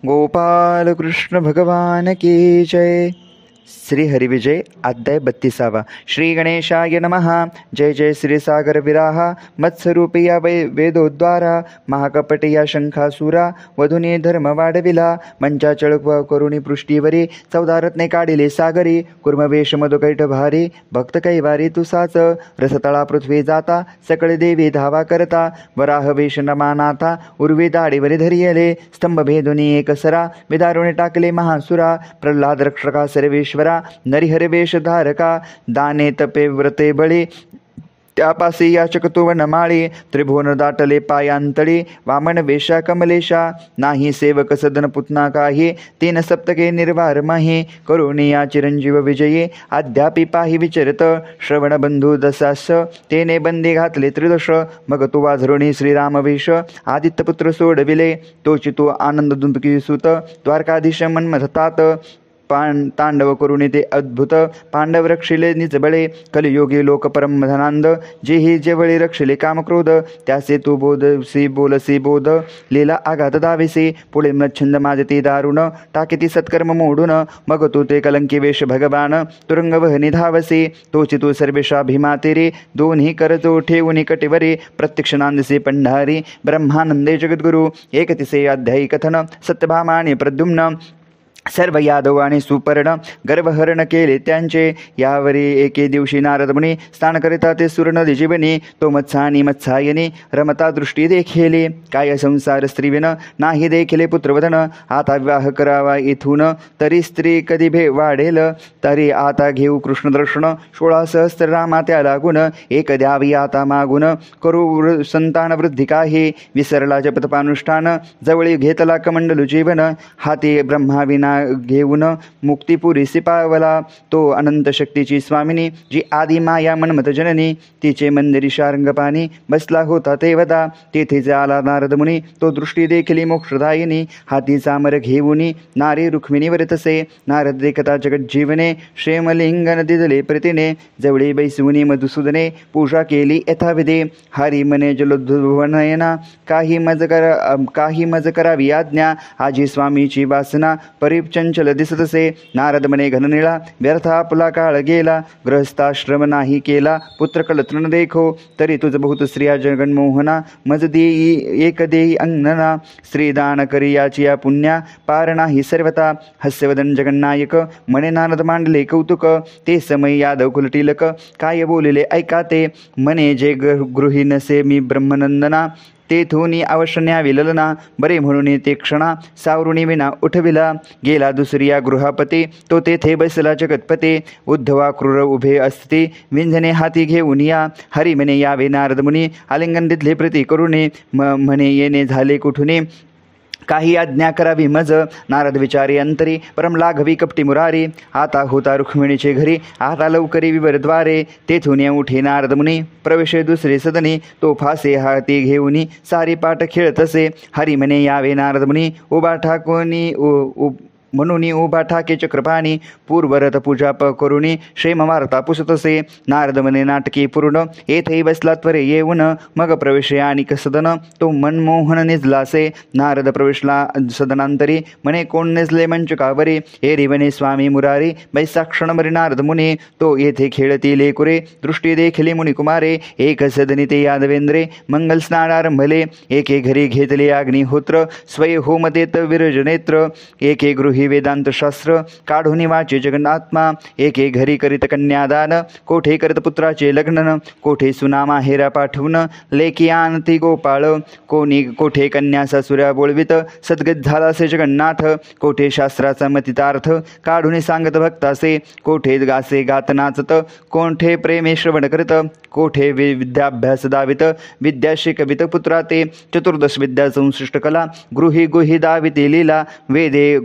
गोपाल कृष्ण भगवान की जय. श्री हरिविजय अध्याय 32. श्री गणेशाय नमः. जय जय श्री सागर विराहा मत्स्वरूपी या वेदोद्वारा महाकपटी या शंखासुरा वधुनी धर्म वाढविला मंचाचळ करुणी पृष्टीवरी 14 रत्ने काढिले सागरी कुर्मवेश मधुकैठ भारी भक्त कैवारी तुसाच रसतळा पृथ्वी जाता सकळ देवी धावा करता वराह वेश नमानाथा उर्वी दाढीवरी धरियले स्तंभ भेदुनी एकसरा विदारुणी टाकले महासुरा प्रल्हाद रक्षका सर्वेश्वरा नरिहर वेश धारका दाने तपे व्रते बळी त्यापासी याचक तो वनमाळी त्रिभुवन दाटले पायांतळी वामन वेशा कमलेशा नाही सेवक सदन पुतना काही 3 सप्तके निर्वार माही करुणिया चिरंजीव विजयी अद्यापि पाही विचरत श्रवण बंधू दसास तेने बंदी घातले त्रिदश मग तो वाझरुणी श्रीरामवेश आदित्यपुत्र सोडविले तोची तो आनंद दुंदकी सुत द्वारकाधीश मन्मथतात तांडव करुणी ते अद्भुत पांडव रक्षिले निजबळे कलियोगी लोक परम धनांद जेही जेवळी रक्षिले कामक्रोध त्यासे तू बोधसी बोलसी बोध लीला आघात दाविसी पुढे मच्छंद माझती दारुण टाकीती सत्कर्म मोडून मग तू ते कलंकी वेश भगवान तुरंग वहनी धावसी तोची तू सर्वेशा भीमातेरी दोन्ही करजो ठेवून कटिवरी प्रत्यक्ष नांदसे पंढारी ब्रह्मानंदे जगद्गुरु एकतिसे अध्यायी कथन सत्यभामा आणि प्रद्युम्न सर्व यादव आणि सुपर्ण गर्भहरण केले त्यांचे यावरी एके दिवशी नारद मुनी स्नान करिता ते सुर नदी जीवनी तो मत्सानी मत्सायनी रमता दृष्टी देखिले काय संसार स्त्रीविन नाही देखिले पुत्रवदन आता विवाह करावा इथून तरी स्त्री कधी वाढेल तरी आता घेऊ कृष्णदर्शन 16 सहस्त्र रामा त्या लागून एक द्यावी आता मागून करू संतान वृद्धी काही विसरला जपतपानुष्ठान जवळी घेतला कमंडलू जीवन हाती ब्रह्माविना घेऊन मुक्तिपुरी पावला तो अनंत शक्तीची स्वामिनी जी आदी माया मन्मथ जननी तिचे मंदिरी शारंगपाणी बसला होता तेवदा तेथे आला नारद मुनी तो दृष्टी देखली मोक्षदायिनी हाती चामर घेऊनी नारी रुक्मिणीवर तसे नारद देखता जगज्जीवने क्षेमलिंगन दिदले प्रतिने जवळी बैसुनी मधुसूदने पूजा केली यथाविधे हरी मने जलोद्भवनयना काही मज करावी आज्ञा आजी स्वामीची वासना चंचल दिसतसे नारद मने घननिळा व्यर्थ आपला काळ गेला गृहस्थाश्रम नाही केला पुत्र कलतृण देखो तरी तुझ बहुत स्त्रिया जगन्मोहना मज देई एक देई अंगना श्रीदान करी याची या पुण्या पार नाही सर्वता हास्यवदन जगन्नायक मने नारद मांडले कौतुक ते समय यादव कुलटिलक काय बोलिले ऐका ते मने जे गृहीनसे मी ब्रह्मनंदना तेथून अवश्य न्यावी ललना बरे म्हणून ते क्षणा सावरुणी विना उठविला गेला दुसरिया गृहापती तो तेथे बसला जगतपते उद्धवा क्रूर उभे असते विंझणे हाती घेऊन या हरी म्हणे यावे नारद मुनी आलिंगन दिधले प्रती करुणे म्हणे येणे झाले कुठुने काही आज्ञा करावी मज नारद विचारी अंतरी परम लाघवी कपटी मुरारी आता होता रुक्मिणीचे घरी आता लवकरी विवरद्वारे तेथून उठे नारद मुनी प्रवेशे दुसरे सदनी तो फासे हाती घेऊनी सारी पाठ खेळतसे हरी म्हणे यावे नारद मुनी उभा ठाकोनी म्हणून उभा ठाके चक्रपाणी पूर्वरथ पूजा करुणी क्षेम वार्ता पुसतसे नारद मने नाटकी पूर्ण येथे बसला त्वरे येऊन मग प्रवेशे आणि सदन तो मनमोहन निजलासे नारद प्रवेशला सदनांतरी म्हणे कोण निजले मंचकावरी एरी वने स्वामी मुरारी बैसाक्षण मरी नारद मुनी तो येथे खेळती लेकुरे दृष्टी देखली मुनिकुमारे एक सदनी ते यादवेंद्रे मंगल स्नानारंभले एके घरी घेतले अग्निहोत्र स्वय होमतेत विरजनेत्र एके गृही वेदांत शास्त्र काढून वाचे जगन्नात्मा एके घरी करीत कन्यादान कोठे करत पुत्राचे लग्न कोठे सुना माहेरा पाठवून लेकी आणती गोपाळ कोठे कन्या सासुऱ्या बोलवित सद्गत झालासे जगन्नाथ कोठे शास्त्राचा मतितार्थ काढून सांगत भक्तासे कोठे गासे गात नाचत कोठे प्रेमे श्रवण करत कोठे विद्याभ्यास दावित विद्या शिकवित पुत्रा ते 14 विद्या संसृष्ट कला गृही गुही दाविते लीला वेदे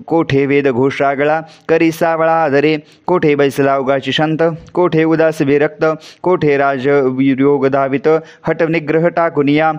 कोठे वेद घोषागळा करी सावळा आदरे कोठे बैसला उगाची शांत कोठे उदास विरक्त कोठे राज योग दावित हट निग्रह टाकुनिया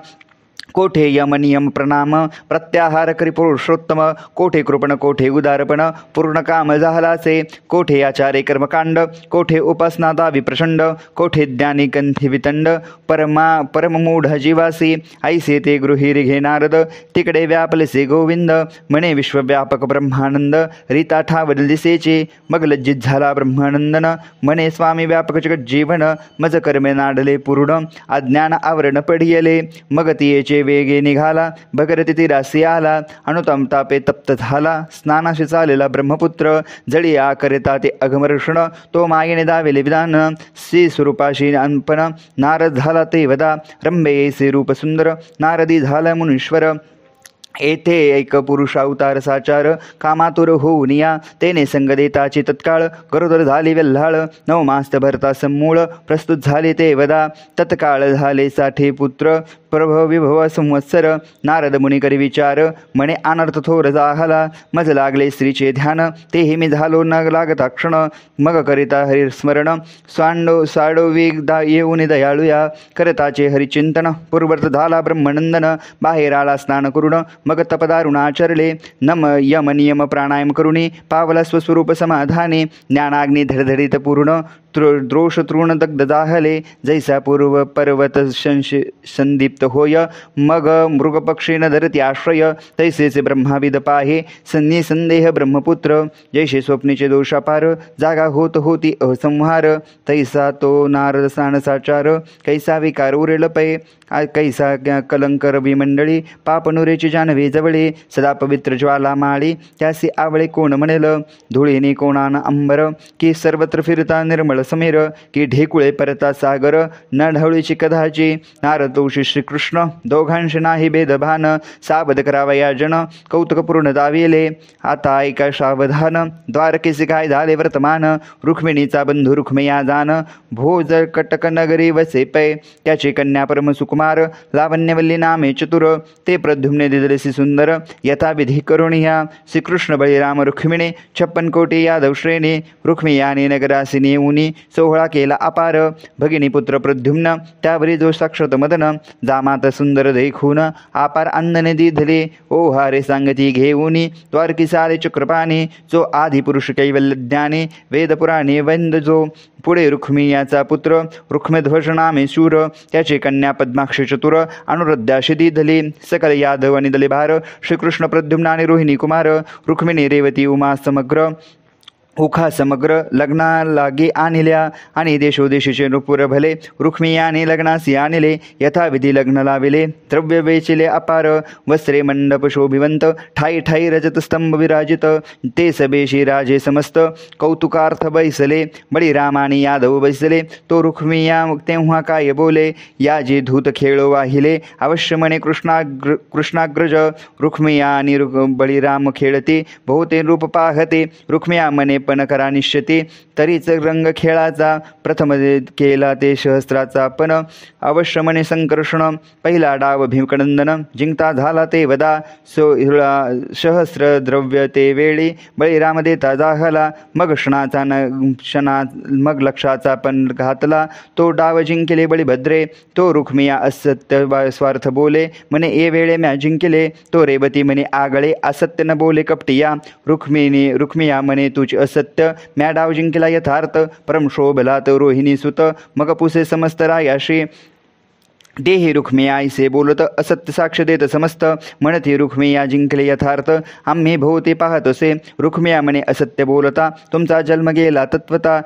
कोठे यम नियम प्रणाम प्रत्याहार करी पुरुषोत्तम, कोठे कृपण कोठे उदारपण पूर्ण काम झालासे, कोठे आचारे कर्मकांड कोठे उपासना दावी प्रचंड, कोठे ज्ञानी कंठी वितंड परममूढ जीवासी, ऐसे ते गृहिरी घे नारद तिकडे व्यापलेसे गोविंद, म्हणे विश्वव्यापक ब्रह्मानंद रीता ठावल दिसेचे, मग लज्जित झाला ब्रह्मानंदन, म्हणे स्वामी व्यापक जगत जीवन मज कर्मे नाडले पूर्ण, अज्ञान आवरण पडियले, मग तियेचे वेगे निघाला भगरती तीरासी आला, अनुतम तापे तप्त झाला स्नानाशी चालेला ब्रह्मपुत्र, जळिया करिता ते अघमर्षण तो मायेने दावेले विधान, श्री स्वरूपाशी अंपन नारद झाला ते वदा, रंबे ऐसे रूप सुंदर नारदी झाला मुनीश्वर, येथे एक पुरुष अवतार साचार कामातुर होऊन या, तेने संग देताची तत्काळ गरोदर झाली वेल्हाळ, नवमास्त भरता समूळ प्रस्तुत झाले ते वदा, तत्काळ झाले साठे पुत्र प्रभव विभव संवत्सर, नारद मुनी करी विचार म्हणे अनर्थ थोर झाला, मज लागले स्त्रीचे ध्यान तेही मी झालो न लागता क्षण, मग करिता हरिस्मरण साडो वेग येऊन दयाळूया, करताचे हरिचिंतन पूर्वर्त झाला ब्रह्मनंदन, बाहेर आला स्नान करून मग तपदारुण आचरले, नम यम नियम प्राणायाम करुणी पावला स्वस्वरूप समाधाने, ज्ञानाग्नी धडधडीत पूर्ण द्रोष तृण दग्ध दाहले, जैसा पूर्व पर्वत संदीप्त होय, मग मृगपक्षीन धरती आश्रय, तैसेचे ब्रह्माविद पाहे संदेह ब्रह्मपुत्र, जैसे स्वप्नीचे दोषापार जागा होत होती असंहार, तैसा तो नारद साणसाचार, कैसा विकार उरेल पै कैसा कलंकर विमंडळी, पापनुरेची जानवे जवळे सदा पवित्र ज्वाला माळी, त्यासी आवळे कोण म्हणेल, धुळीने कोणान अंबर, की सर्वत्र फिरता निर्मळ समीर, की ढेकुळे परता सागर, न ढवळीची कदाची, नारदोषी श्रीकृष्ण दोघांशी नाही भेदभान, सावध करावया जन कौतुकपूर्ण दाविले, आता ऐका सावधान, द्वारकेचे काय झाले वर्तमान, रुक्मिणीचा बंधू रुक्मिया जान, भोज कटक नगरी वसे पै, त्याची कन्या परम सुकुमार, लावण्यवल्ली नामे चतुर, ते प्रद्युम्ने दिदलेसी सुंदर, यथाविधी करुणिया, श्रीकृष्ण बळीराम रुक्मिणी 56 कोटी यादव श्रेणी, रुक्मियाने नगरासी येऊनी सोहळा केला अपार, भगिनी पुत्र प्रद्युम्न त्यावरी जो साक्षात मदन, जामात सुंदर देखून अपार अंदने दिधले, ओ हारे सांगती घेऊनी द्वारकी सारे चक्रपाणी, जो आदि पुरुष कैवल्य ज्ञानी वेदपुराणे वंद जो, पुढे रुक्मियाचा पुत्र रुक्मध्वज नामे शूर, त्याची कन्या पद्माक्ष चतुर, अनुरुद्धाशी दिधली सकल यादव आणि दले भार, श्रीकृष्ण प्रद्युम्न आणि रोहिणी कुमार, रुक्मिणी रेवती उमा समग्र उखा समग्र, लग्ना लागे आणल्या आणि देशोदेशीचे नुपुर भले, रुक्मियाने लग्नासी आणले यथाविधी लग्न लाविले, द्रव्य वेचिले अपार, वस्त्रे मंडप शोभिवंत, ठाई ठाई रजत स्तंभ विराजित, ते सबेशी राजे समस्त कौतुकार्थ बैसले, बळीरामानी यादव बैसले, तो रुक्मिया तेव्हा काय बोले, या जे धूत खेळो वाहिले, अवश्य म्हणे कृष्णाग्रज, रुक्मिया आणि बळीराम खेळते, बहुते रूप पाहते, रुक्मिया म्हणे पण करा निश्चिती, तरीच रंग खेळाचा प्रथम केला ते सहस्त्राचा पण, अवश्य म्हणे संकर्षण, पहिला डाव भीमकनंदन, जिंकता झाला ते वदा, सहस्र द्रव्य ते वेळी, बळीराम देता जाहला, मग मग लक्षाचा पण घातला, तो डाव जिंकले बळीभद्रे, तो रुक्मिया असत्य स्वार्थ बोले, म्हणे ए वेळे म्या जिंकले, तो रेवती म्हणे आगळे असत्य न बोले कपटिया, रुक्मिया म्हणे तुझी असत्य, म्या डाव जिंकला यथार्थ, परम शोभला तो रोहिणी सुत, मग पुसे समस्त रायाशी, देही रुक्मिया ऐसे बोलत असत्य साक्ष देत समस्त, म्हणती रुक्मिया जिंकले यथार्थ, आम्ही भोवती पाहत असे, रुक्मिया म्हणे असत्य बोलता, तुमचा जन्म गेला तत्वता,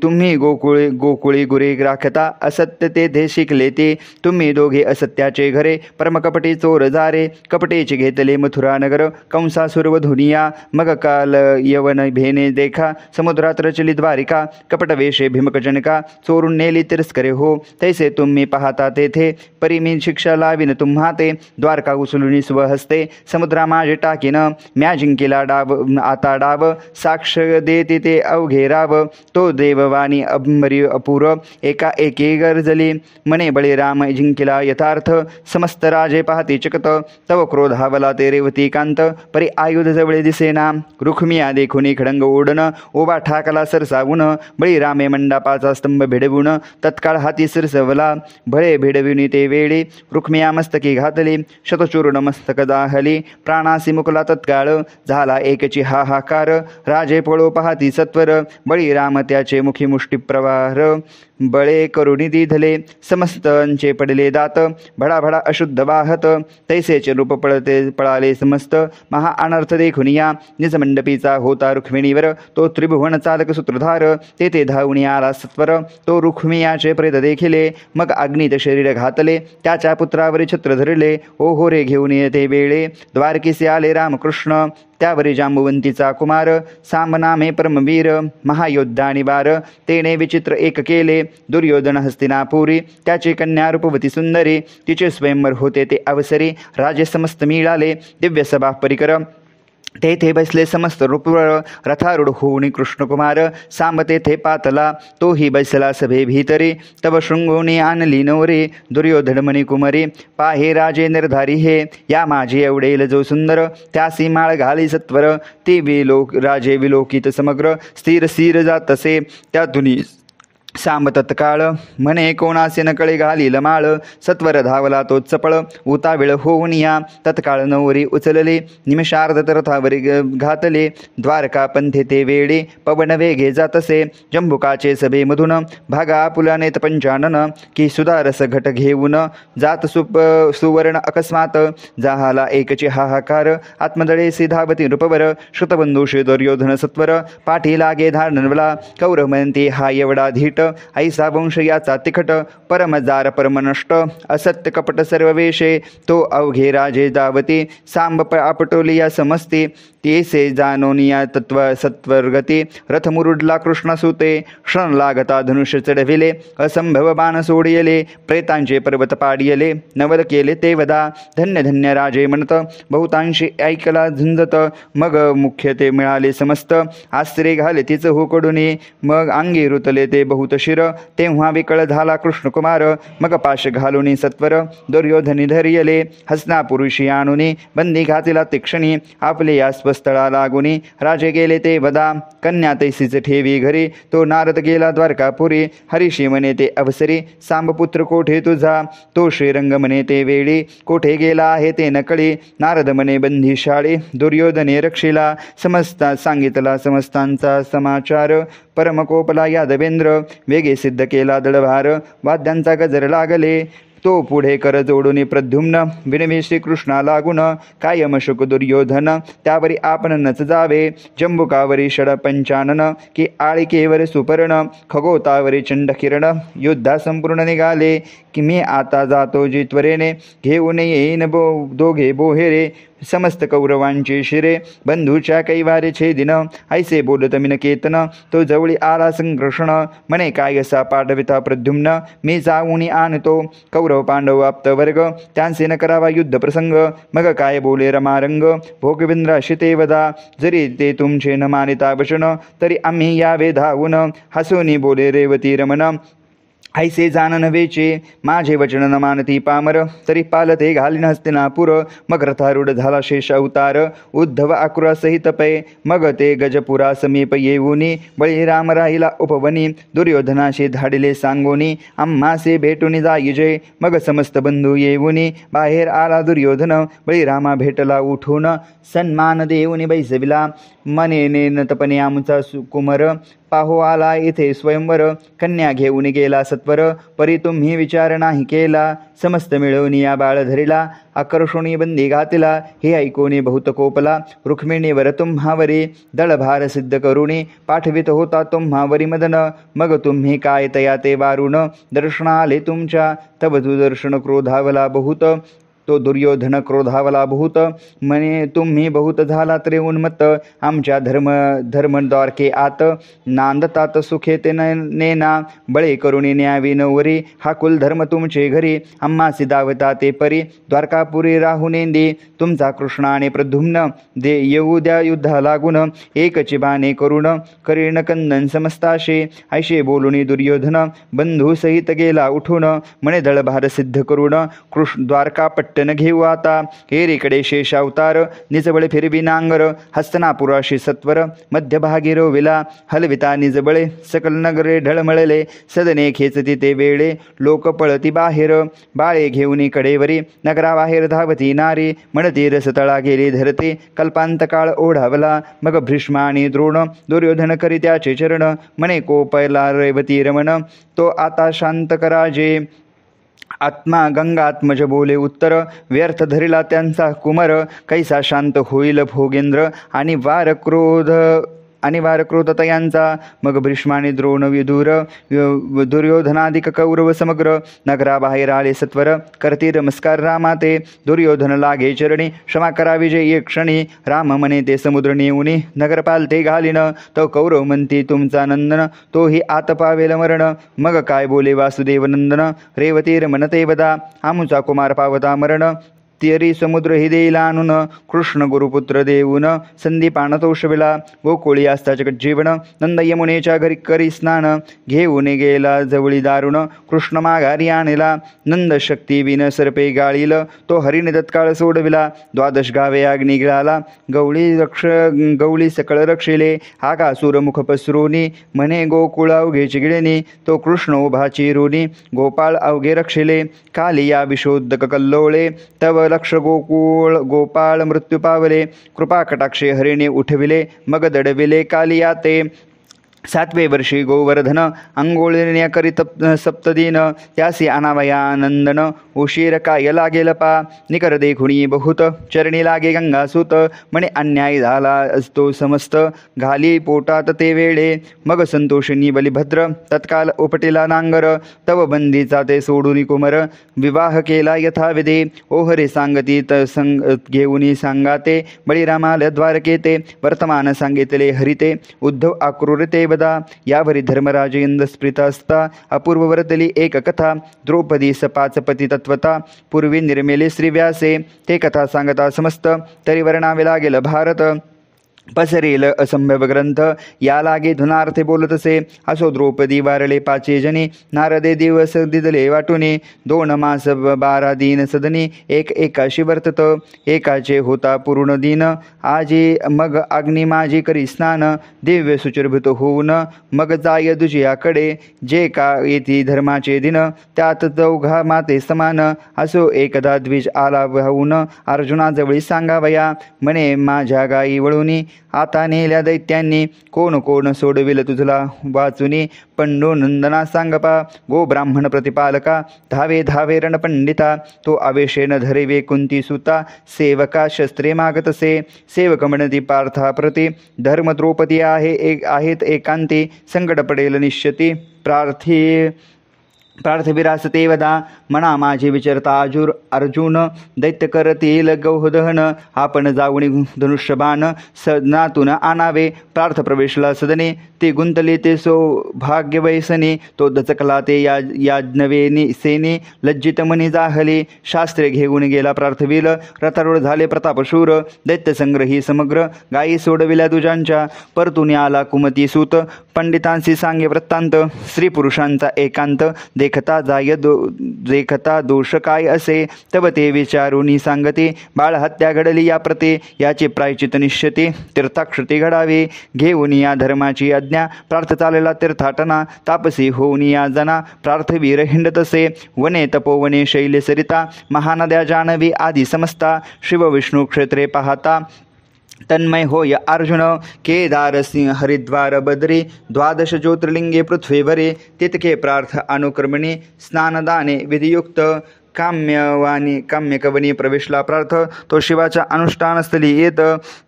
तुम्ही गोकुळी गुरे राखता, असत्य ते शिकले ते, तुम्ही दोघे असत्याचे घरे, परमकपटी चोर जारे, कपटेचे घेतले मथुरा नगर, कंसासुर वधुनिया, मग काल यवन भेने देखा, समुद्रात रचली द्वारिका, कपटवेशे भीमकजनका, चोरून नेली तिरस्करे हो, तैसे तुम्ही पाहता तेथे, परी मी शिक्षा लावीन तुम्हा ते, द्वारका उचलुनी स्वहस्ते, समुद्रा माझे टाकीन, म्या जिंकेला डाव आता डाव, साक्ष देते ते अवघे राव, तो देववाणी अंबरी अपूर, एका एके गरजली, म्हणे बळीराम जिंकेला यथार्थ, समस्त राजे पाहते चकत, तव क्रोध हावला ते रेवती कांत, परी आयुध जवळे दिसेना, रुक्मिया देखुनी खडंग ओढण, उभा ठाकला सरसावून, बळीरामे मंडापाचा स्तंभ भिडवून, तत्काळ हाती सरसवला, भळे भिडविन येऊनी ते वेळी रुक्मिया मस्तकी घातली शतचूर्ण मस्तक दाहली प्राणासी मुकला तत्काळ झाला एकची हाहाकार राजे पळो पाहती सत्वर बळीराम त्याचे मुखी मुष्टी प्रवार बळे करुणी दिधले समस्तांचे पडले दात भडाभडा अशुद्ध वाहत तैसेचे रूप पळाले समस्त महा अनर्थ देखून या निजमंडपीचा होता रुक्मिणीवर तो त्रिभुवन चालक सूत्रधार तेथे धावून आला सत्वर तो रुक्मियाचे प्रेत देखिले मग अग्नीत शरीर घातले त्याच्या पुत्रावरी छत्र धरले ओ हो रे घेऊन येते वेळे द्वारकीसे आले रामकृष्ण त्यावरी जांबुवंतीचा कुमार सामनामे परमवीर महायोद्धा निवार तेने विचित्र एक केले दुर्योधन हस्तिनापुरी त्याची कन्या रूपवती सुंदरी तिचे स्वयंवर होते ते अवसरी राजे समस्त मिळाले दिव्य सभा परिकर तेथे बसले समस्त रूपवर रथारूढ होऊन कृष्णकुमार सांब तेथे पातला तोही बसला सभे भीतरी तव शृंगोनी आणली नवरे दुर्योधन मणी कुमरी पाहे राजे निर्धारी हे या माझे एवढेल जो सुंदर त्यासी माळ घाली सत्वर ती राजे विलोकित समग्र स्थिर स्थिर जातसे त्यातून सांब तत्काळ म्हणे कोणासे नकळे घालील माळ सत्वर धावला तो चपळ उताविळ होऊन या तत्काळ नवरी उचलले निमिषार्ध रथावरी घातले द्वारका पंथे ते वेळे पवन वेगे जातसे जंबुकाचे सभेमधून भागा पुलानेत पंचानन की सुधारस घट घेऊन जात सुवर्ण अकस्मात जाहाला एकची हाहाकार आत्मदळेसी धावती रूपवर श्रुतबंधुषे दुर्योधन सत्वर पाठी लागे धारणवला कौरव म्हणते हा एवढा धीट ऐसा वंश याचा तिखट परमजार परमनष्ट असत्य कपट सर्व वेशे तो अवघे राजे दावती सांब आपटोलिया समस्ती तेसे जानोनिया तत्व सत्वरगती रथमुरुडला कृष्णसुते क्षण लागता धनुष्य चढविले असंभव बाण सोडियले प्रेतांचे पर्वत पाडियले नवल केले ते वदा धन्य धन्य राजे म्हणत बहुतांशी ऐकला झुंजत मग मुख्य ते मिळाले समस्त आश्रे घाले तिच होकडुनी मग अंगी रुतले ते बहुत शिर तेव्हा विकळ झाला कृष्णकुमार मग पाश घालुनी सत्वर दुर्योधनी धरियले हसनापुरुषी आणुनी बंदी घातिला तीक्षणी आपले या स्थळा लागुनी राजे गेले ते वदा कन्या तैसीच ठेवी घरी तो नारद गेला द्वारकापुरी हरिशी म्हणे ते अवसरी सांबपुत्र कोठे तुझा तो श्रीरंग म्हणे ते वेळी कोठे गेला आहे ते नकळी नारद म्हणे बंधीशाळी दुर्योधने रक्षिला समस्ता सांगितला समस्तांचा समाचार परमकोपला यादवेंद्र वेगे सिद्ध केला दळभार वाद्यांचा गजर लागले तो पुढे कर जोडून प्रद्युम्न विनवी श्रीकृष्णा लागून कायम शुक दुर्योधन त्यावरी आपण नच जावे जंबुकावरी षड पंचानन की आळिकेवर सुपर्ण खगोतावरी चंड किरण युद्धा संपूर्ण निघाले की मी आता जातो जी त्वरेने घेऊन येईन दोघे बोहेरे समस्त कौरवांचे शिरे बंधूच्या कैवारे छेदिन ऐसे बोलत मिनकेतन तो जवळी आला संघर्षण म्हणे काय असा पाठविता प्रद्युम्न मी जाऊनी आणतो कौरव पांडव आप्त वर्ग त्यांचे न करावा युद्ध प्रसंग मग काय बोले रमारंग भोगविंद्र शिते वदा जरी ते तुमचे न मानिता वचन तरी आम्ही यावे धावून हसूनी बोले रेवती रमण ऐसे जानन वेचे माझे वचन न मानती पामर तरी पालते घालीन हस्तिनापुर मग रथारूढ झाला शेष अवतार उद्धव आकुरा सहित पै मग ते गजपुरा समीप येऊनी बळीराम राहिला उपवनी दुर्योधनाशी धाडिले सांगोनी आम्हासे भेटून जाईजे मग समस्त बंधू येऊनी बाहेर आला दुर्योधन बळीरामा भेटला उठून सन्मान देऊनी बैसविला मनेने नतपणे आमचा कुमर पाहो आला इथे स्वयंवर कन्या घेऊन गेला सत्वर परी तुम्ही विचार नाही केला समस्त मिळवून या बाळ धरिला आकर्षणी बंदी घातिला हे ऐकूनी बहुत कोपला रुक्मिणीवर तुम्हावरी दळभार सिद्ध करुणी पाठवित होता तुम्हावरी मदन मग तुम्ही काय तया ते वारुण दर्शना आले तुमच्या तव तू दर्शन क्रोधावला बहुत तो दुर्योधन क्रोधावला बहुत म्हणे तुम्ही बहुत झाला तरी उन्मत्त आमच्या धर्मद्वारके आत नांदतात सुखे ते नेना बळे करुणी न्यावी नवरी हा कुल धर्म तुमचे घरी आम्हासी दावता ते परी द्वारकापुरी राहुनेंदी तुमचा कृष्ण आणि प्रद्युम्न दे येऊ द्या युद्धा लागून एकची बाणे करुण करीण कंदन समस्ताशे ऐशे बोलुनी दुर्योधन बंधू सहित गेला उठून म्हणे दळभार सिद्ध करुण द्वारकापट्ट उट्टन घेऊ आता. एरीकडे शेष अवतार निजबळे फिरवी नांगर. हस्तनापुराशी सत्वर मध्यभागी रोविला. हलविता निजबळे सकल नगरे ढळमळले. सदने खेचती ते वेळे लोक पळती बाहेर. बाळे घेऊन कडेवरी नगराबाहेर धावती नारी. म्हणती रसतळा गेली धरती कल्पांत काळ ओढावला. मग भीष्म आणि द्रोण दुर्योधन करी त्याचे चरण. म्हणे कोपयला रेवती रमण तो आता शांत कराजे. आत्मा गंगात्मज बोले उत्तर व्यर्थ धरिला त्यांचा कुमर. कैसा शांत होईल भोगेंद्र आणि वार क्रोध तयांचा. मग भीष्माने द्रोण विदुर दुर्योधनाधिक कौरव समग्र. नगराबाहेर आले सत्वर करती नमस्कार रामाते. दुर्योधन लागे चरणी क्षमा करावी जे एक क्षणी. राम म्हणे ते समुद्र नेऊनी नगरपाल ते घालीन. तो कौरव म्हणती तुमचा नंदन तोही आत पावेल मरण. मग काय बोले वासुदेव नंदन रेवतीर म्हणते वदा. आमुचा कुमार पावता मरण तिरी समुद्र हि देईला आणून. कृष्ण गुरुपुत्र देऊन संदीपान तोषविला. गोकुळी असता जगज्जीवन नंद यमुनेच्या घरी करी स्नान. घेऊन गेला जवळी दारुण कृष्ण माघारी आणला. नंद शक्ती विन सर्पे गाळील तो हरिने तत्काळ सोडविला. द्वादश गावे अग्नी गिळाला गवळी सकळ रक्षिले. आकासूर मुख पसरोनी म्हणे गोकुळ अवघे चिगिळेनी. तो कृष्ण उभा चिरोनी गोपाळ अवघे रक्षिले. कालिया विशोदक कल्लोळे तव लक्ष गोपाळ मृत्यू पावले. कृपा कटाक्षे हरिणे उठविले मग दडविले कालिया ते. 7वे वर्षी गोवर्धन अंघोळण्या करीत सप्तदिन. त्यासी अनावया नंदन उशीर काय लागेल पा. निकर देखुणी बहुत चरणी लागे गंगासूत. म्हणे अन्याय झाला असतो समस्त घाली पोटात ते वेळे. मग संतोषिनी बलिभद्र तत्काल उपटिला नांगर. तव बंदीचा ते सोडून कुमर विवाह केला यथाविधी. ओहरे सांगती घेऊनी सांगाते बळीरामाला द्वारकेते. वर्तमान सांगितले हरिते उद्धव आक्रूरते वदा. यावरी धर्मराज इंद्रस्प्रित असता अपूर्व वर्तली एक कथा. द्रौपदी सपाचपती तत्वता पूर्वी निर्मेले श्रीव्यासे. ते कथा सांगता समस्त तरी वर्णावे लागेल भारत. पसरेल असंभव ग्रंथ या लागे धुनार्थे बोलतसे. असो द्रौपदी वारले 5 जणी नारदे दिवस दिदले वाटुनी. 2 मास 12 दिन सदनी एक एकाशी वर्तत. एकाचे होता पूर्ण दिन आजी मग अग्नी माझी करी स्नान. दिव्य सुचरभूत होऊन मग जाय दुजियाकडे. जे का येती धर्माचे दिन त्यात चौघा माते समान. असो एकदा द्विज आला वाहून अर्जुनाजवळी सांगावया. म्हणे माझ्या गायी वळूनी आता नेल्या दैत्यांनी. कोण कोण सोडविल तुझला वाचुनी. पंडो नंदना सांगपा गो ब्राह्मण प्रतिपालका. धावे धावे रणपंडिता तो आवेशेन धरेवे कुंती सुता. सेवका शस्त्रे मागतसे सेवक म्हणती पार्था प्रती. धर्म द्रौपदी आहेत एकांती. संकट पडेल निश्चिती पार्थिविरासते वदा. म्हणा माझे विचारता अर्जुन दैत्य करतील गौदहन. आपण जाऊनी धनुष्यबाण सदनातून आणावे. पार्थ प्रवेशला सदने ते गुंतले ते सौभाग्य वैसने. तो दचकला ते याज्ञवेनी सेने लज्जित मनी जाहले. शास्त्रे घेऊन गेला पार्थिवील रथारूढ झाले प्रतापशूर. दैत्य संग्रही समग्र गायी सोडविल्या दुजांच्या. परतून आला कुमती सूत पंडितांशी सांगे वृत्तांत. स्त्री पुरुषांचा एकांत देखता दोष काय असे. तव ते विचारुनी सांगते बाळहत्या घडली या प्रते. याचे प्रायचित निश्चिते तीर्थाक्षते घडावे. घेऊन या धर्माची आज्ञा प्रार्थ चालला तीर्थाटना. तापसी होऊन या जना प्रार्थवीर हिंडतसे. वने तपोवने शैले सरिता महानद्या जानवी आदी समस्ता. शिव विष्णू क्षेत्रे पाहता तन्मय होय अर्जुन. केदार सिंह हरिद्वार बद्री 12 ज्योतिर्लिंगे पृथ्वीवरे. तितके प्रार्थ अनुक्रमणे स्नानदाने विधियुक्त. काम्यकवनी प्रवेशला पार्थ तो शिवाच्या अनुष्ठानस्थली येत.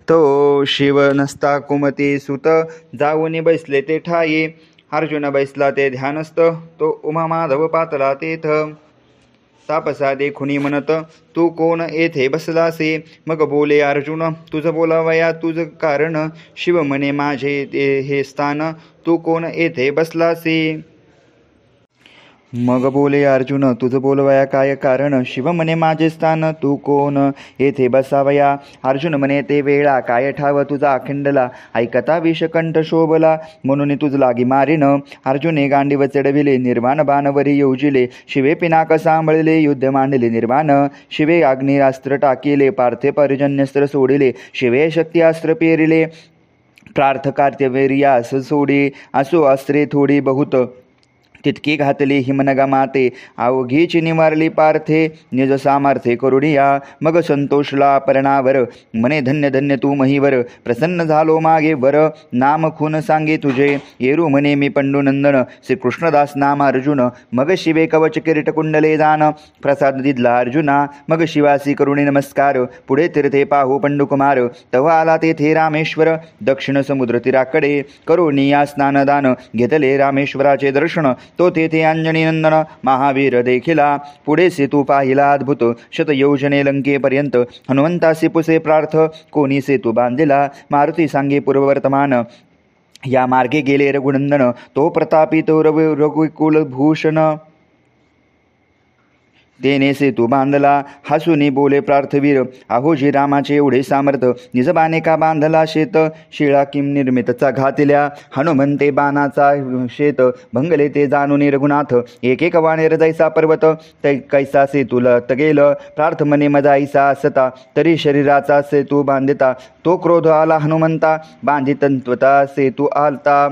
तो शिव नसता कुमती सुत जाऊनी बैसले ते ठाई. अर्जुन बैसला ते ध्यानस्थ तो उमा माधव पातला तेथ. तापसा देखुनी म्हणत तू कोण येथे बसलासे. मग बोले अर्जुन तुझ बोलावया तुझ कारण. शिव म्हणे माझे हे स्थान तू कोण येथे बसलासे. मग बोले अर्जुन, तुझ बोलवया काय कारण? शिव म्हणे, माझे स्थान तू कोण येथे बसावया? अर्जुन म्हणे, ते वेळा काय ठाव तुझा अखंडला, ऐकता विषकंठ शोभला, म्हणून तुझ लागी मारिन. अर्जुने गांडीव चढविले, निर्वाण बाणवरी योजिले, शिवे पिनाक सांभळले, युद्ध मांडले निर्वाण. शिवे अग्निअस्त्र टाकिले, पार्थे पर्जन्यस्त्र सोडिले, शिवे शक्ती अस्त्र पेरिले, प्रार्थ कार्त्यवीर्यास सोडी, असो अस्त्रे थोडी बहुत, तितकी घातली हिमनगा माते, अवघीची निवारली पार्थे, निज सामर्थ्ये करुणिया. मग संतोषला परणावर, म्हणे धन्य धन्य तू महीवर, प्रसन्न झालो मागे वर, नाम खून सांगे तुझे, येरू म्हणे मी पंडुनंदन, श्रीकृष्णदास नाम अर्जुन. मग शिवे कवच किरीट कुंडले दान, प्रसाद दिदला अर्जुना. मग शिवासी करुणी नमस्कार, पुढे तीर्थे पाहू पंडुकुमार, तेव्हा आला तेथे रामेश्वर, दक्षिण समुद्र तीराकडे, करुणिया स्नानदान, घेतले रामेश्वराचे दर्शन, तो तेथे अंजनी नंदन महावीर देखिला. पुढे सेतू पाहिला अद्भुत, शतयोजने लंकेपर्यंत, हनुमंतासी पुसे प्रार्थ, कोणी सेतू बांधिला, मारुती सांगे पूर्ववर्तमान. या मार्गे गेले रघुनंदन, तो प्रतापी तो रघुकुलभूषण, तेने सेतू बांधला. हसुनी बोले प्रार्थवीर, अहोजी रामाचे एवढे सामर्थ, निजबाने का बांधला शेत, शिळा किम निर्मितचा घातिल्या, हनुमंते बाणाचा शेत, भंगले ते जाणून रघुनाथ, एक एक वाणेर जैसा पर्वत, कैसा सेतू तगेल, प्रार्थ मने मजा ऐसा असता, तरी शरीराचा सेतू बांधिता, तो क्रोध आला हनुमंता, बांधितत्वता सेतू आलता.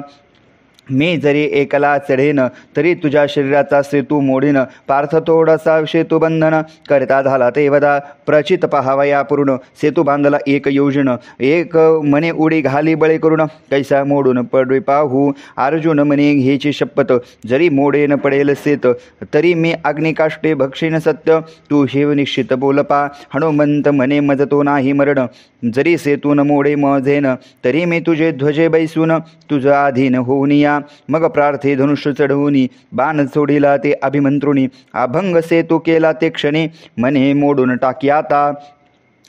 मी जरी एकला चढेन, तरी तुझ्या शरीराचा सेतू मोडीन, पार्थ थोडासा सेतू बंधन, करता झाला ते वदा, प्रचित पहावया पूर्ण, सेतू बांधला एक योजन, एक म्हणे उडी घाली बळे करून, कैसा मोडून पडे पाहू. अर्जुन म्हणे, घ्यायची शपथ, जरी मोडेन पडेल सेत, तरी मी अग्निकाष्टे भक्षीन सत्य, तू शिव निश्चित बोलपा. हनुमंत म्हणे, मजतो नाही मरण, जरी सेतून मोडे मजेन, तरी मी तुझे ध्वजे बैसून, तुझा अधीन होऊन या. मग प्रार्थे धनुष्य चढवूनी, बाण सोडिला ते अभिमंत्रुनी, अभंग सेतू केला ते क्षणी, म्हणे मोडून टाकी आता.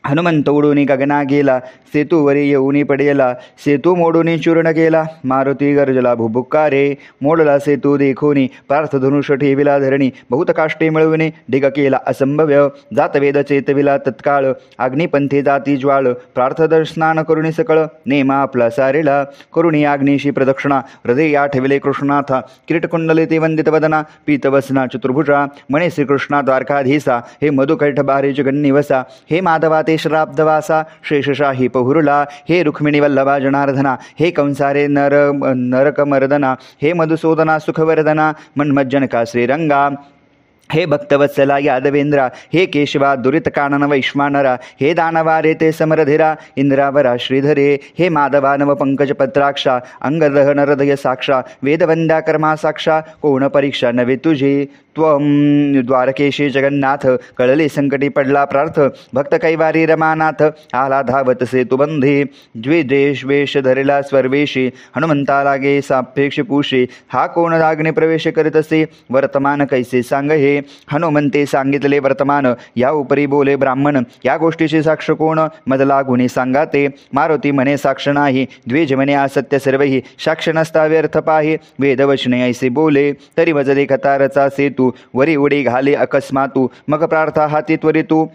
हनुमंत उडून गगना गेला, सेतूवरी येऊनी पडेला, सेतू मोडून चूर्ण केला, मारुती गर्जला भुभुक्कारे, मोडला सेतू देखोनी, पार्थ धनुष्य ठेविला धरणी, बहुत काष्टे मिळविणे, ढिग केला असंभव्य, जातवेद चेतविला तत्काळ, अग्निपंथी जाती ज्वाळ, प्रार्थ स्नान करुणी सकळ, नेमा आपला सारेला, करुणी अग्निशी प्रदक्षिणा, हृदय आठविले कृष्णाथा, किरीटकुंडले ते वंदित वदना, पीतवसना चतुर्भुजा, म्हणे श्रीकृष्णा द्वारकाधीसा, हे मधुकैठ बारे जगन्निवसा, हे माधवा ते श्राब्दवासा, शेषशाही पहुरुला, हे रुक्मिणी वल्लभा जनार्दना, हे कंसारे नरकमर्दना, हे मधुसूदना सुखवर्धना, मन्मज्जनका श्रीरंगा, हे भक्तवत्सला यादवेंद्रा, हे केशवा दुरित कानन वैश्वानरा, हे दानवारे ते समरधिरा, इंद्रावरा श्रीधरे, हे माधवा नव पंकज पत्राक्षा, अंगदहन हृदय साक्षा, वेदवंद्या कर्मा साक्षा, कोण परीक्षा नवे तुझे, त्वं द्वारकेशी जगन्नाथ, कळले संकटी पडला प्रार्थ, भक्त कैवारी रमानाथ, आला धावत सेतुबंधे, द्विदेश वेश धरेला स्वर्वेशी, हनुमंता लागे सापेक्ष पुषे, हा कोण अग्नि प्रवेश करीत असे, वर्तमान कैसे सांग हे. हनुमंते सांगितले वर्तमान, या उपरी बोले ब्राह्मण, या गोष्टीचे साक्ष कोण, मजला गुणी सांगा ते. मारुती म्हणे, साक्ष नाही, द्विज म्हणे असत्य सर्वही, साक्ष नसता व्यर्थ पाहे, वेदवचने ऐसे बोले, तरी वज देखता रचा सेतू, वरी उडी घाले अकस्मातू, मग प्रार्था हाती त्वरितू,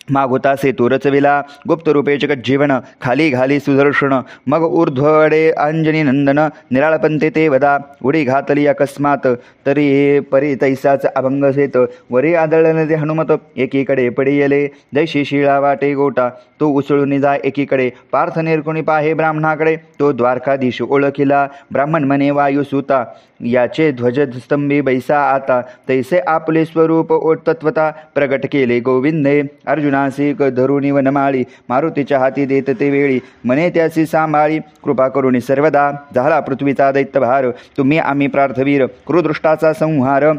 मागुता सेतू रचविला, गुप्त रूपे जगज्जीवन, खाली घाली सुदर्शन, मग ऊर्ध्वडे अंजनी नंदन, निराळपंते ते वदा, उडी घातली अकस्मात, तरी हे परी तैसाच अभंग सेत, वरी आदळले ते हनुमत, एकीकडे पडियले, जैशी शिळा वाटे गोटा, तो उसळून जा एकीकडे, पार्थ निर्गुणी पाहे ब्राह्मणाकडे, तो द्वारकाधीश ओळखिला, ब्राह्मण म्हणे वायुसुता, याचे ध्वजस्तंभी बैसा आता, तैसे आपले स्वरूप तत्वता प्रगट केले गोविंदे. अर्जुनासी धरुणी वनमाळी, मारुतीच्या हाती देत ते वेळी, म्हणे त्याची सांभाळी, कृपा करुणी सर्वदा, झाला पृथ्वीचा दैत्यभार, तुम्ही आम्ही प्रार्थवीर, क्रुदृष्टाचा संहार,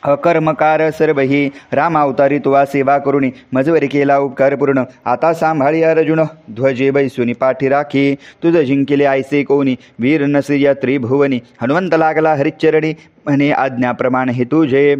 अकर्मकार सर्वही, राम अवतारी तुवा सेवा करुणी, मजवरी केला उपकार पूर्ण, आता सांभाळी अर्जुन, ध्वजे बैसुनी पाठी राखी, तुझ जिंकिले ऐसे कोणी, वीर नसे या त्रिभुवनी, हनुमंत लागला हरिचरणी, म्हणे आज्ञाप्रमाण हे तुझे,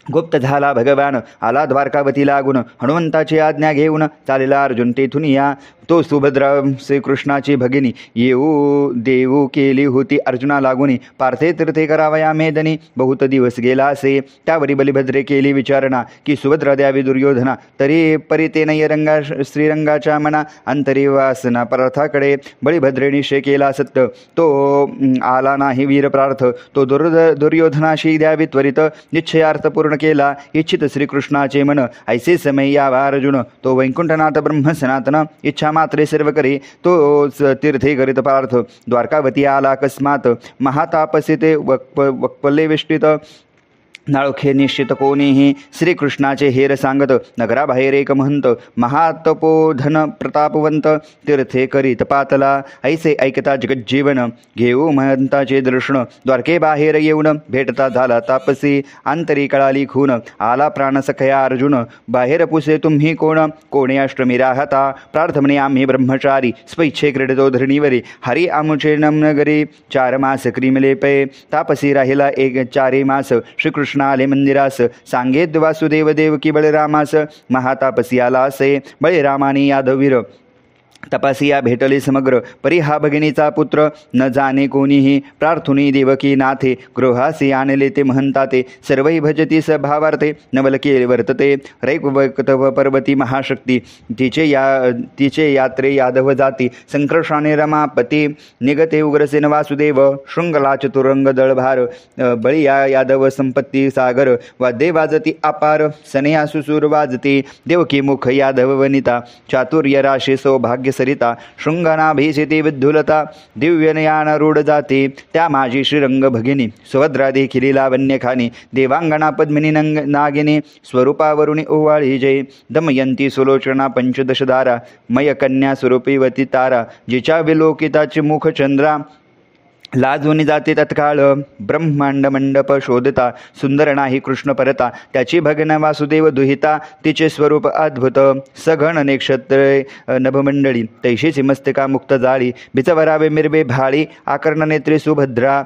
गुप्त झाला भगवान, आला द्वारकावती लागून, हनुमंताची आज्ञा घेऊन, चालेला अर्जुन तेथून या, तो सुभद्रा श्रीकृष्णाची भगिनी येऊ देऊ केली होती अर्जुना लागुनी, पार्थे तीर्थे करावया मेदनी, बहुत दिवस गेला असे. त्यावरी बलिभद्रे केली विचारणा, की सुभद्रा द्यावी दुर्योधना, तरी परिते नय रंगा श्रीरंगाच्या मना, अंतरी वासना पार्थाकडे. बळीभद्रे निश्चय केला सत्य, तो आला नाही वीर प्रार्थ, तो दुर्योधनाशी द्यावी त्वरित. निश्चयार्थ पूर्ण केला इच्छित श्रीकृष्णाचे मन, ऐसे समय यावा अर्जुन, तो वैकुंठनाथ ब्रह्म सनातन. इच्छा मात्रे सर्व करी, तो तीर्थे करीत पार्थ. द्वारकावती आला अकस्मात, महातापसे ते वक्पले वेष्टित. नाळखे निश्चित कोणीही श्रीकृष्णाचे हेर सांगत, नगराबाहेर एक महंत महातपोधन प्रतापवंत, तीर्थे करीत पातला. ऐसे ऐकता जगज्जीवन, घेऊ महंताचे दर्शन. द्वारके बाहेर येऊन भेटता झाला तापसी, अंतरी कळाली खून. आला प्राणसखया अर्जुन, बाहेर पुसे तुम्ही कोण, कोणी अष्टमी राहता. प्रार्थमने आम्ही ब्रह्मचारी, स्वैच्छे क्रीडतो धरणीवरी. हरी आमुचे नमनगरी, 4 मास क्रीमले पै. तापसी राहिला 4 मास, श्रीकृष्ण आले मंदिरास. सांगेत वासुदेव देवकी बळीरामास, महातापसी आला असे. बळीरामानी यादवीर तपासिया भेटले समग्र, परी हा भगिनीचा पुत्र न जाणे कोणीही. प्रार्थुनी देवकी नाथे, गृहासी आणले ते महंता ते. सर्वही भजती भावार्थे, नवलके वर्तते. रैकवक्तव पर्वती महाशक्ती, तिचे यात्रे यादव जाती. संकर्षाने रमापती, निगते उग्रसेन वासुदेव. शृंगला चतुरंग दळभार, बळीया यादव संपत्ती सागर. वाद्ये वाजती अपार, सनया सुसूर वाजती. देवकी मुख यादव वनिता, चातुर्य राशी सौभाग्य सरिता. शृंगनाभिषेती विद्धुलता, दिव्यनयान रूढ जाती. त्या माझी श्रीरंग भगिनी, सुभद्रा देखील लावण्य खानी. देवांगणा पद्मिनी नागिनी, स्वरूपावरुणी ओवाळी जय. दमयंती सुलोचना पंचदशधारा, मय कन्या स्वरूपीवती तारा. जिच्या विलोकिताची मुख चंद्रा, लाजून जाते तत्काळ. ब्रह्मांड मंडप शोधता, सुंदर नाही कृष्ण परता. त्याची भगन वासुदेव दुहिता, तिचे स्वरूप अद्भुत. सघन नक्षत्रे नभमंडळी, तैशीची मस्तका मुक्त जाळी. बिचवरावे मिरवे भाळी, आकर्ण नेत्री सुभद्रा.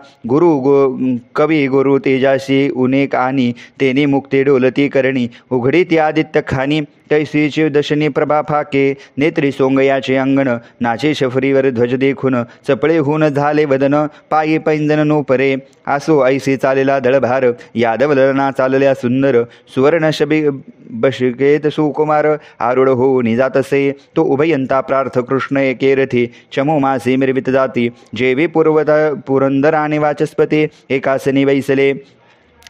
कवी गुरु तेजाशी उनेक आणि, तेने मुक्ती डोलती करणी. उघडी ती आदित्य खानी, तैसीची दशनी प्रभा फाके. नेत्री सोंगयाचे अंगण, नाचे शफरीवर ध्वज देखून. चपळे होऊन झाले वदन, पायी पैंजन नोपरे. आसो ऐसी चालेला दळभार, यादव ललना चालल्या सुंदर. सुवर्ण बशिकेत सुकुमार, आरूढ होऊन जातसे. तो उभयंता पार्थ कृष्ण एकेरथी, चमो मासी मिरवित जाती. जेवी पुरंदर आणि वाचस्पती, एकासनी वैसले.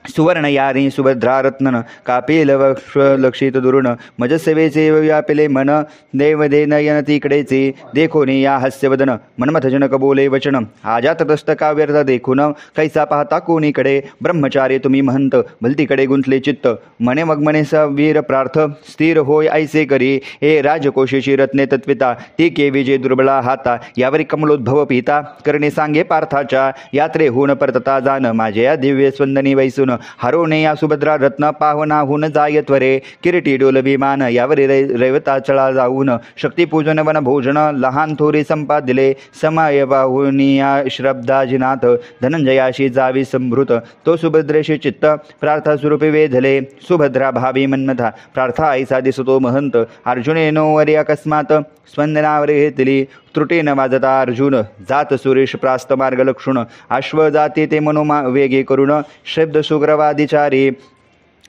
सुवर्ण यारी सुभद्रा रत्नन, कापील वक्ष लक्षित दुरुण. मजसेवेचे व्यापिले मन, देवदे नयन तिकडेचे. देखोनी या हास्यवदन, मनमथजनक बोले वचन. आजात दस्तका व्यर्थ देखून, कैसा पाहता कोणीकडे. ब्रह्मचारी तुम्ही महंत, भलतीकडे गुंतले चित्त. मने मग मने वीर प्रार्थ, स्थिर होय ऐसे करी. हे राजकोशीची रत्ने तत्विता, ती केविजे दुर्बळा हाता. यावरी कमलोद्भव पिता, करणे सांगे पार्थाच्या. यात्रे होऊन परतता जाण, माझे या दिव्य स्पंदनी वैसून. हरोने या सुभद्रा रत्न, पावनाहून जाय त्वरे. किरीटी डोल विमान, यावरी रैवता चळा जाऊन. शक्तीपूजन वन भोजन, लहान थोरी संपादिले. समय वाहुनिया श्रद्धाजिनाथ, धनंजयाशी जावी संभृत. तो सुभद्रेशी चित्त, प्रार्था स्वरूपी वेधले. सुभद्रा भावी मन्मथा, प्रार्था ऐसा दिसतो महंत. अर्जुने नोवरी अकस्मात, स्पंदनावर घेतली. त्रुटी न वाजता अर्जुन, जात सुरेश प्रास्त मार्ग लक्षुण. अश्व जाते ते मनोमा वेगे करुण. शब्द सुग्रवादिचारी,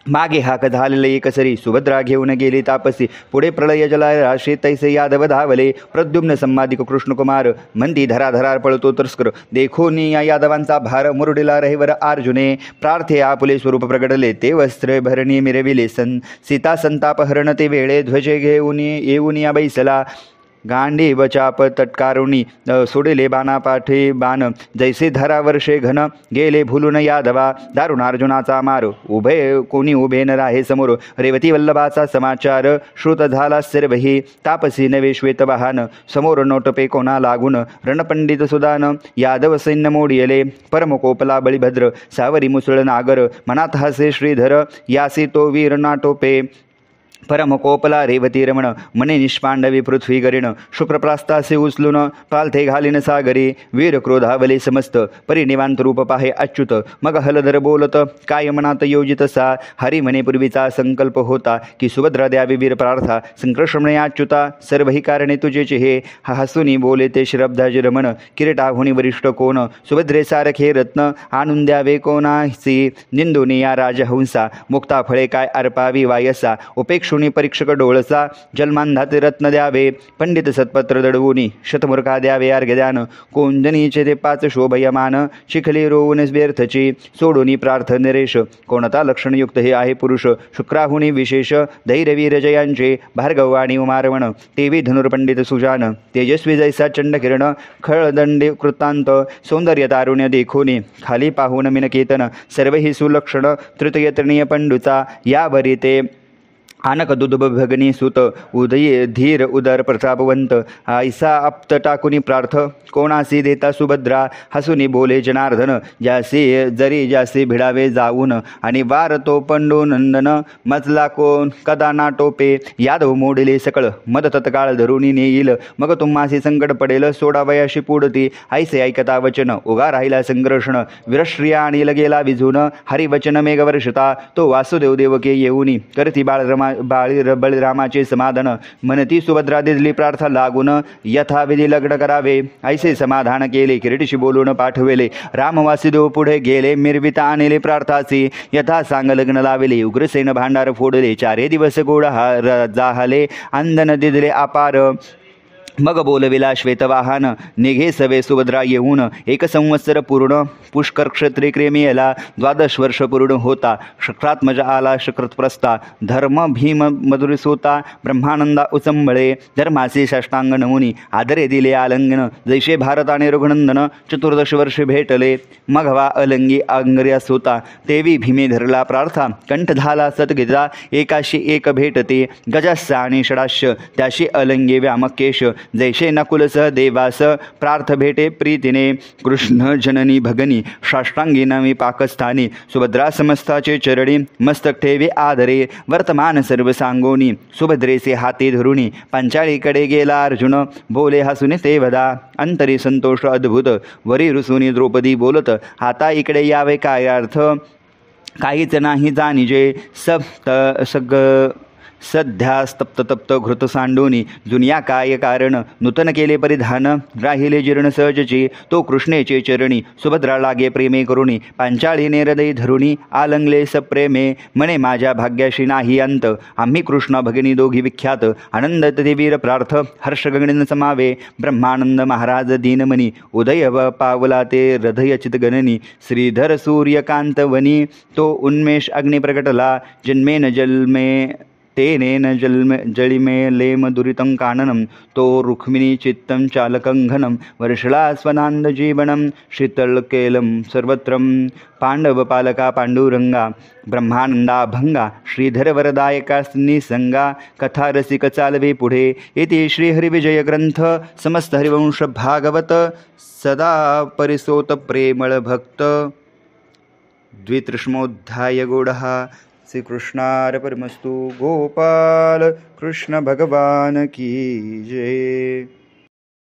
मागे हाक झालेले एकसरी. सुभद्रा घेऊन गेली तापसी, पुढे प्रलय जला राशी. तैसे यादव धावले, प्रद्युम्न संवादिक कृष्णकुमार. मंदी धराधरार पळतो तस्कर, देखोनी या यादवांचा भार. मुरडीला रहिवर अर्जुने, प्रार्थे आपुले स्वरूप प्रगडले. ते वस्त्र भरणी मिरविले, सीता संताप हरण ते वेळे. ध्वजे घेऊन येऊन या बैसला, गांडी बचाप तटकारुणी. सोडले बाणा पाठी बाण, जैसे धरा वर्षे घन. गेले भुलून यादवा, दारुण अर्जुनाचा मार. कोणी उभे न राहे समोर, रेवती वल्लभाचा समाचार. श्रुत झाला सर्वही, तापसी नवे श्वेत वाहन. समोर नोटपे कोणा लागून, रणपंडित सुदान. यादव सैन्य मोडियले, परमकोपला बळीभद्र. सावरी मुसळ नागर, मनात हासे श्रीधर. यासी तो वीर नाटोपे. परमकोपला रेवती रमण मने निष्पांडवी पृथ्वी गरिण शुप्रप्रास्तासे उचलून पालथे घालीन सागरी वीर क्रोधावले समस्त परिनिवांत रूप पाहे अच्युत मग हलधर बोलत काय मनात योजित सा हरी म्हणे पूर्वीचा संकल्प होता की सुभद्रा द्यावी वीर प्रार्था संकृष्ण म्हणे अच्युता सर्व ही कारणे तुझेचे हे हसुनी बोले ते श्रब्धाजी रमण किरीटाहुनी वरिष्ठ कोण सुभद्रे सारखे रत्न आणून द्यावे कोणासी निंदुनी या राजहंसा मुक्ता फळे काय अर्पावी वायसा उपेक्षुनी परीक्षक डोळसा जन्मांधाते रत्न द्यावे पंडित सत्पत्र दडवुनी शतमूर्खा द्यावे अर्घ्य द्यान कोंदनीचे ते 5 शोभयमान शिखली रोवून व्यर्थची सोडूनी प्रार्थ नरेश कोणता लक्षणयुक्त हे आहे पुरुष शुक्राहुनी विशेष धैर्यवीर जयांचे भार्गवाणी उमारवण तेवी धनुर्पंडित सुजान तेजस्वी जैसा चंडकिरण खळदंडे कृतांत सौंदर्य तारुण्य देखोनी खाली पाहून मिनकेतन सर्व ही सुलक्षण तृतीयतृणीय पंडुचा यावरी ते आनक दुदुभ भगनी सुत उदये धीर उदर प्रतापवंत ऐसा आप्त टाकुनी प्रार्थ कोणासी देता सुभद्रा हसुनी बोले जनार्दन ज्यासी जरी ज्यासी भिडावे जाऊन आणि वार तो पंडू नंदन मजला कोण कदा ना टोपे यादव मोडले सकळ मद तत्काळ धरुणी नेईल मग तुम्हासी संकट पडेल सोडावयाशी पुढती ऐसे ऐकता वचन उगा राहिला संघर्षण विरश्रिया आणि लगेला विझून हरिवचन मेघवर्षता तो वासुदेव देवके येऊनी करती बळीरामाचे समाधान म्हणती सुभद्रा दिसली प्रार्था लागून यथाविधी लग्न करावे ऐसे समाधान केले किरीटीशी बोलून पाठवेले राम वासुदेव पुढे गेले मिरविता आणले प्रार्थासी यथा सांग लग्न लावले उग्रसेन भांडार फोडले 4 दिवस गोड जाहले अंदन दिदले अपार मग बोलविला श्वेतवाहन निघे सवे सुभद्रा येऊन 1 संवत्सर पूर्ण पुष्कर क्षत्रिय क्रेमियला 12 वर्ष पूर्ण होता शक्रात्मज आला शक्रतप्रस्ता धर्म भीम मधुरसोता ब्रह्मानंदा उचंबळे धर्माचे साष्टांग नमुनी आदरे दिले आलंगन जैसे भारत आणि रघुनंदन 14 वर्ष भेटले मघवा अलंगी अंगर्यास होता तेवी भीमे धरला प्रार्था कंठ झाला सतगिजा 1 भेटते गजास्य आणि षडाश्य त्याशी अलंगी व्यामकेश जैसे नकुलसह देवास प्रार्थ भेटे प्रीतीने कृष्ण जननी भगनी साष्टांगी नवी पाकस्थानी सुभद्रा समस्ताचे चरणी मस्तक ठेवे आदरे वर्तमान सर्व सांगोनी सुभद्रेचे हाती धरुणी पंचाळीकडे गेला अर्जुन बोले हसुने ते वदा अंतरी संतोष अद्भुत वरी रुसुनी द्रौपदी बोलत आता इकडे यावे काय अर्थ काहीच नाही जाणीजे सध्या स्तप्त तप्त घृत सांडोनी जुनिया काय कारण नूतन केले परिधान राहिले जीर्ण सहजची तो कृष्णेचे चरणी सुभद्रा लागे प्रेमे करुणी पांचाळीने हृदय धरुणी आलंगले सप्रेमे म्हणे माझ्या भाग्याशी नाही अंत आम्ही कृष्ण भगिनी दोघी विख्यात आनंद देवीर प्रार्थ हर्ष गगन समावे ब्रह्मानंद महाराज दीनमणी उदय पावला ते हृदय चितगणनी श्रीधर सूर्यकांत वनी तो उन्मेष अग्नि प्रकटला जन्मेन जन्मे तेनेन जलिमे लेम दुरितं काननं तो रुक्मिणी चित्तं चालकं वर्षला स्वनांद जीवनं शीतलकेलं सर्वत्रं पांडवपालका पांडुरंगा ब्रह्मानंदा भंगा श्रीधर वरदायका निसंगा कथा रसिक चालवे पुढे इति श्रीहरिविजय ग्रंथ समस्त हरिवंश भागवत सदा परिसोत प्रेमळ भक्त 23मोऽध्याय गूढः श्रीकृष्णार्पणमस्तु गोपाल कृष्ण भगवान की जय।